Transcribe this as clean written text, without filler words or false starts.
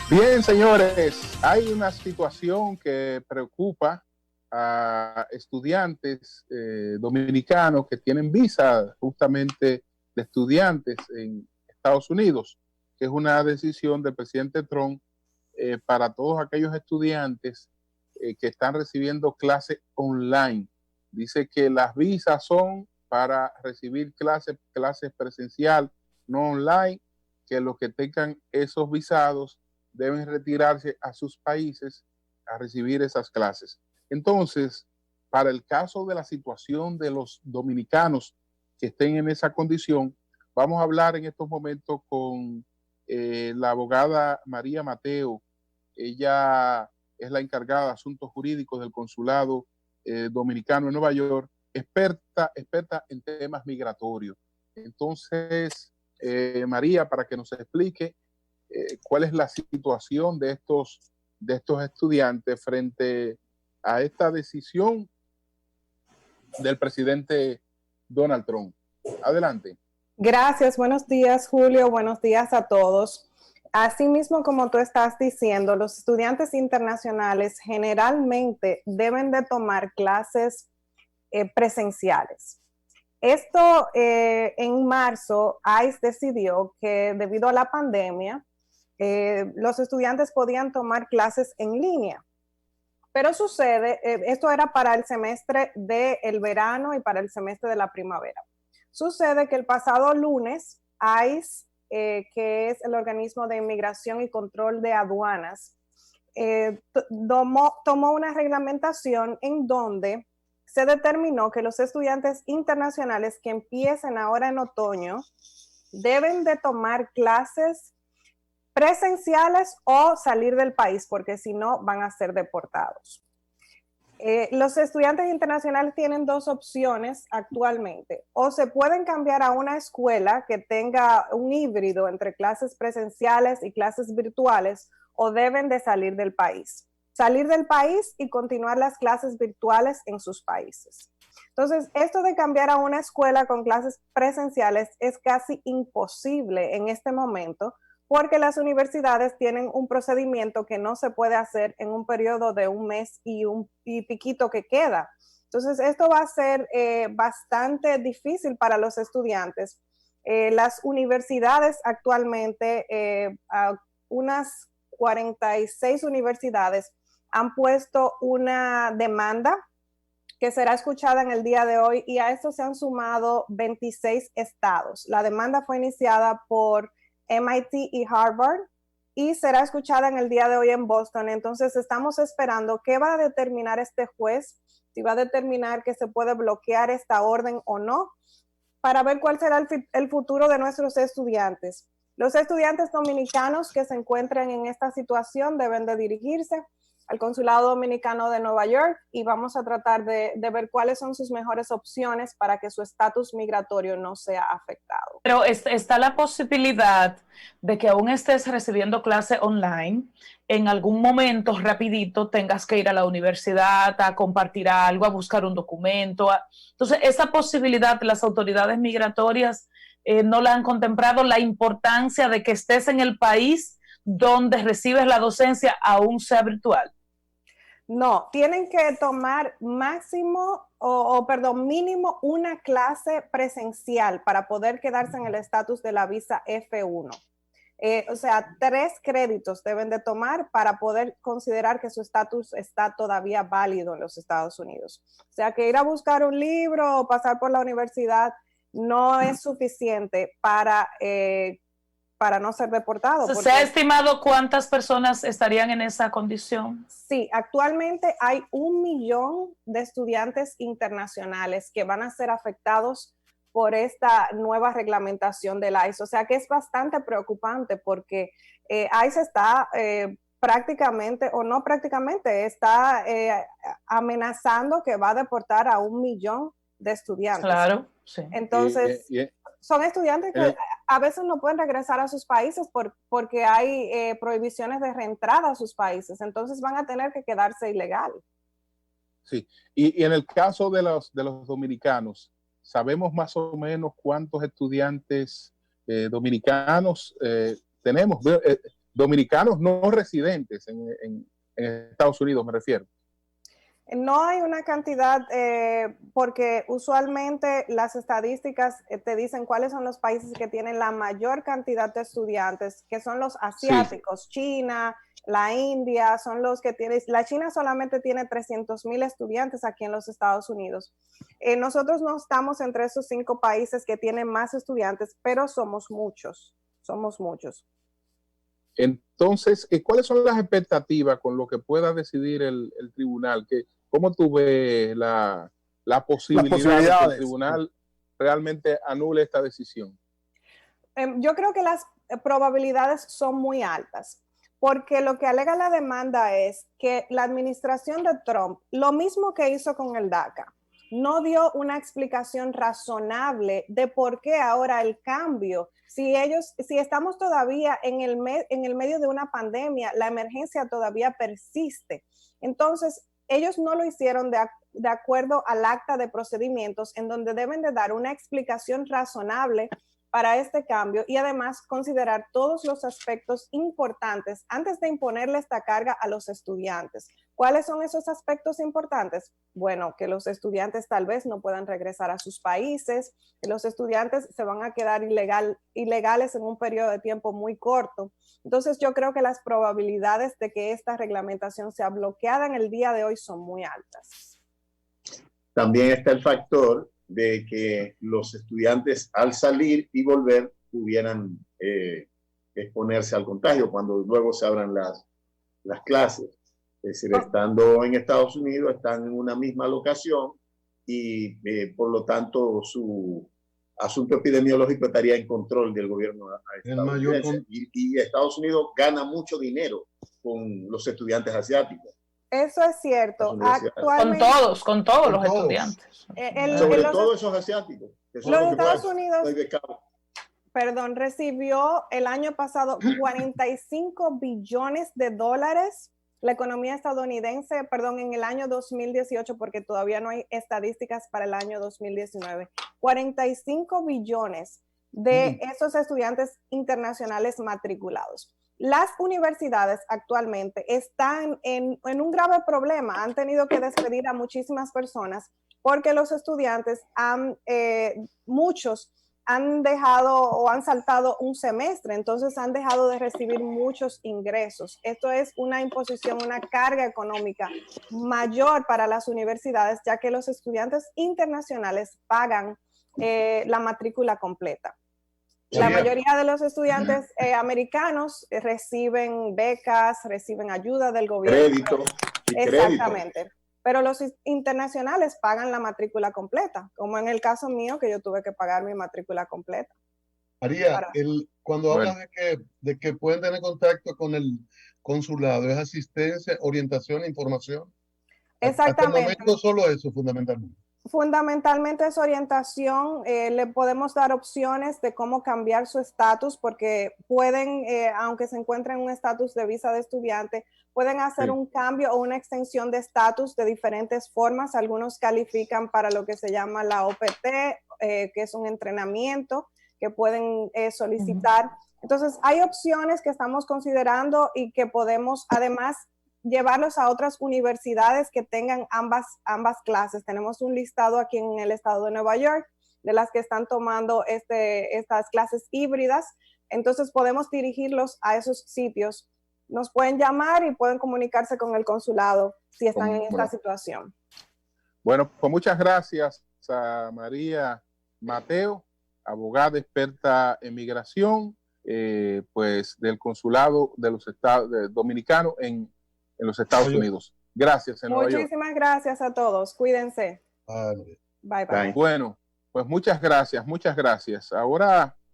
Bien, señores, hay una situación que preocupa a estudiantes dominicanos que tienen visa justamente de estudiantes en Estados Unidos, que es una decisión del presidente Trump para todos aquellos estudiantes que están recibiendo clases online. Dice que las visas son para recibir clases presencial, no online, que los que tengan esos visados deben retirarse a sus países a recibir esas clases. Entonces, para el caso de la situación de los dominicanos que estén en esa condición, vamos a hablar en estos momentos con la abogada María Mateo. Ella es la encargada de asuntos jurídicos del consulado dominicano en Nueva York, experta en temas migratorios. Entonces, María, para que nos explique cuál es la situación de estos estudiantes frente a esta decisión del presidente Donald Trump. Adelante. Gracias, buenos días Julio, buenos días a todos. Asimismo, como tú estás diciendo, los estudiantes internacionales generalmente deben de tomar clases presenciales. Esto en marzo, ICE decidió que debido a la pandemia, los estudiantes podían tomar clases en línea. Pero sucede, esto era para el semestre del verano y para el semestre de la primavera. Sucede que el pasado lunes, ICE, que es el organismo de inmigración y control de aduanas, tomó una reglamentación en donde se determinó que los estudiantes internacionales que empiecen ahora en otoño deben de tomar clases presenciales o salir del país, porque si no van a ser deportados. Los estudiantes internacionales tienen dos opciones actualmente. O se pueden cambiar a una escuela que tenga un híbrido entre clases presenciales y clases virtuales, o deben de salir del país. Salir del país y continuar las clases virtuales en sus países. Entonces, esto de cambiar a una escuela con clases presenciales es casi imposible en este momento, porque las universidades tienen un procedimiento que no se puede hacer en un periodo de un mes y piquito que queda. Entonces, esto va a ser bastante difícil para los estudiantes. Las universidades actualmente, unas 46 universidades han puesto una demanda que será escuchada en el día de hoy, y a esto se han sumado 26 estados. La demanda fue iniciada por MIT y Harvard y será escuchada en el día de hoy en Boston. Entonces estamos esperando qué va a determinar este juez, si va a determinar que se puede bloquear esta orden o no, para ver cuál será el futuro de nuestros estudiantes. Los estudiantes dominicanos que se encuentren en esta situación deben de dirigirse al Consulado Dominicano de Nueva York y vamos a tratar de ver cuáles son sus mejores opciones para que su estatus migratorio no sea afectado. Pero está la posibilidad de que aún estés recibiendo clase online, en algún momento rapidito tengas que ir a la universidad a compartir algo, a buscar un documento. Entonces, esa posibilidad las autoridades migratorias no la han contemplado, la importancia de que estés en el país donde recibes la docencia aún sea virtual. No, tienen que tomar mínimo una clase presencial para poder quedarse en el estatus de la visa F1. O sea, 3 créditos deben de tomar para poder considerar que su estatus está todavía válido en los Estados Unidos. O sea, que ir a buscar un libro o pasar por la universidad no es suficiente para no ser deportado. ¿Se ha estimado cuántas personas estarían en esa condición? Sí, actualmente hay 1 millón de estudiantes internacionales que van a ser afectados por esta nueva reglamentación del ICE. O sea que es bastante preocupante porque ICE está prácticamente, o no prácticamente, está amenazando que va a deportar a 1 millón de estudiantes. Claro, sí. Entonces, son estudiantes que a veces no pueden regresar a sus países porque hay prohibiciones de reentrada a sus países. Entonces van a tener que quedarse ilegal. Sí, y en el caso de los dominicanos, ¿sabemos más o menos cuántos estudiantes dominicanos tenemos? dominicanos no residentes en Estados Unidos, me refiero. No hay una cantidad, porque usualmente las estadísticas te dicen cuáles son los países que tienen la mayor cantidad de estudiantes, que son los asiáticos, sí. China, la India, son los que tienen, la China solamente tiene 300,000 estudiantes aquí en los Estados Unidos. Nosotros no estamos entre esos 5 países que tienen más estudiantes, pero somos muchos. Entonces, ¿cuáles son las expectativas con lo que pueda decidir el tribunal? ¿Cómo tú ves la posibilidad de que el tribunal realmente anule esta decisión? Yo creo que las probabilidades son muy altas, porque lo que alega la demanda es que la administración de Trump, lo mismo que hizo con el DACA, no dio una explicación razonable de por qué ahora el cambio. Si estamos todavía en el medio de una pandemia, la emergencia todavía persiste. Entonces, ellos no lo hicieron de acuerdo al acta de procedimientos, en donde deben de dar una explicación razonable para este cambio y además considerar todos los aspectos importantes antes de imponerle esta carga a los estudiantes. ¿Cuáles son esos aspectos importantes? Bueno, que los estudiantes tal vez no puedan regresar a sus países, que los estudiantes se van a quedar ilegales en un periodo de tiempo muy corto. Entonces yo creo que las probabilidades de que esta reglamentación sea bloqueada en el día de hoy son muy altas. También está el factor de que los estudiantes al salir y volver pudieran exponerse al contagio cuando luego se abran las clases. Es decir, estando en Estados Unidos, están en una misma locación y por lo tanto su asunto epidemiológico estaría en control del gobierno estadounidense. Y Estados Unidos gana mucho dinero con los estudiantes asiáticos. Eso es cierto. Con todos los estudiantes. Sobre todo esos asiáticos. Los Estados Unidos, perdón, recibió el año pasado 45 billones de dólares la economía estadounidense, perdón, en el año 2018, porque todavía no hay estadísticas para el año 2019. 45 billones de esos estudiantes internacionales matriculados. Las universidades actualmente están en un grave problema. Han tenido que despedir a muchísimas personas porque los estudiantes muchos han dejado o han saltado un semestre, entonces han dejado de recibir muchos ingresos. Esto es una imposición, una carga económica mayor para las universidades, ya que los estudiantes internacionales pagan la matrícula completa. La mayoría de los estudiantes americanos reciben becas, reciben ayuda del gobierno. Exactamente. Pero los internacionales pagan la matrícula completa, como en el caso mío, que yo tuve que pagar mi matrícula completa. María, cuando hablas de que pueden tener contacto con el consulado, ¿es asistencia, orientación e información? Exactamente. Hasta el momento solo eso, fundamentalmente. Fundamentalmente es orientación. Le podemos dar opciones de cómo cambiar su estatus, porque pueden, aunque se encuentren en un estatus de visa de estudiante, pueden hacer un cambio o una extensión de estatus de diferentes formas. Algunos califican para lo que se llama la OPT, que es un entrenamiento que pueden solicitar. Entonces, hay opciones que estamos considerando y que podemos además llevarlos a otras universidades que tengan ambas clases. Tenemos un listado aquí en el estado de Nueva York de las que están tomando estas clases híbridas. Entonces podemos dirigirlos a esos sitios. Nos pueden llamar y pueden comunicarse con el consulado si están en esta situación. Bueno, pues muchas gracias a María Mateo, abogada experta en migración, pues del consulado de los Estados Dominicanos en los Estados Unidos. Gracias. Muchísimas gracias a todos. Cuídense. Bye, bye. Bueno, pues muchas gracias. Ahora